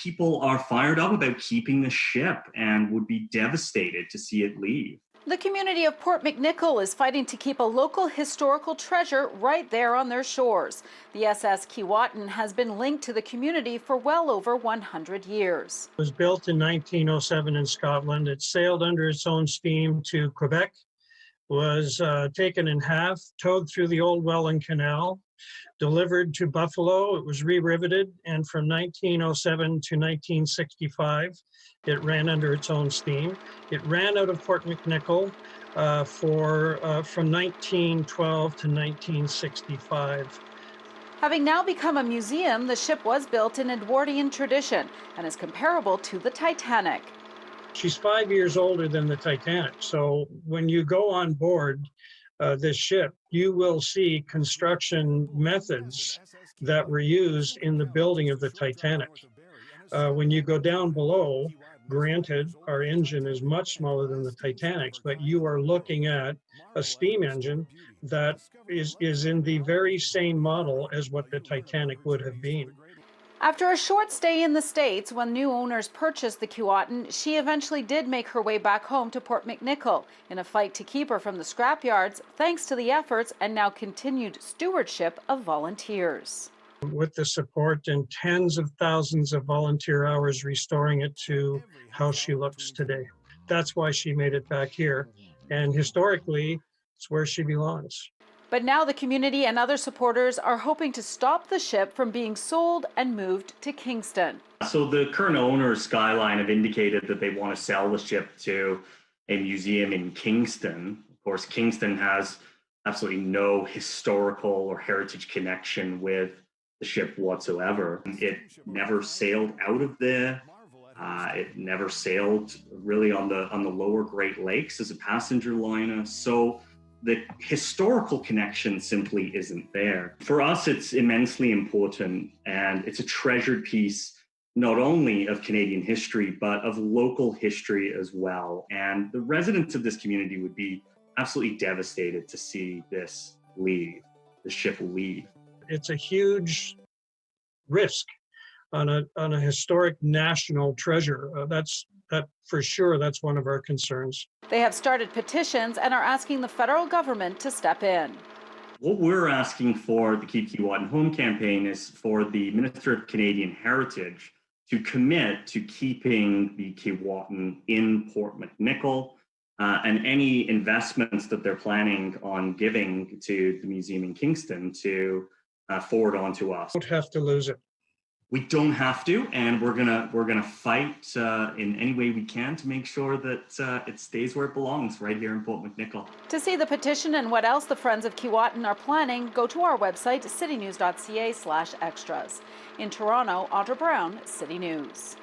people are fired up about keeping the ship and would be devastated to see it leave. The community of Port McNicoll is fighting to keep a local historical treasure right there on their shores. The SS Keewatin has been linked to the community for well over 100 years. It was built in 1907 in Scotland. It sailed under its own steam to Quebec, was taken in half, towed through the old Welland Canal, delivered to Buffalo. It was re-riveted, and from 1907 to 1965, it ran under its own steam. It ran out of Port McNicoll from 1912 to 1965. Having now become a museum, the ship was built in Edwardian tradition and is comparable to the Titanic. She's 5 years older than the Titanic, so when you go on board this ship, you will see construction methods that were used in the building of the Titanic. When you go down below, granted, our engine is much smaller than the Titanic's, but you are looking at a steam engine that is in the very same model as what the Titanic would have been. After a short stay in the States, when new owners purchased the Keewatin, she eventually did make her way back home to Port McNicoll in a fight to keep her from the scrapyards, thanks to the efforts and now continued stewardship of volunteers. With the support and tens of thousands of volunteer hours restoring it to how she looks today. That's why she made it back here. And historically, it's where she belongs. But now the community and other supporters are hoping to stop the ship from being sold and moved to Kingston. So the current owners, Skyline, have indicated that they want to sell the ship to a museum in Kingston. Of course, Kingston has absolutely no historical or heritage connection with the ship whatsoever. It never sailed out of there. It never sailed really on the lower Great Lakes as a passenger liner. So the historical connection simply isn't there. For us, it's immensely important, and it's a treasured piece not only of Canadian history, but of local history as well. And the residents of this community would be absolutely devastated to see this leave, the ship leave. It's a huge risk on a historic national treasure. That for sure, that's one of our concerns. They have started petitions and are asking the federal government to step in. What we're asking for the Keep Keewatin Home campaign is for the Minister of Canadian Heritage to commit to keeping the Keewatin in Port McNicoll, and any investments that they're planning on giving to the museum in Kingston to forward on to us. Don't have to lose it. We don't have to, and we're gonna fight in any way we can to make sure that it stays where it belongs, right here in Port McNicoll. To see the petition and what else the Friends of Keewatin are planning, go to our website, citynews.ca/extras. In Toronto, Audra Brown, City News.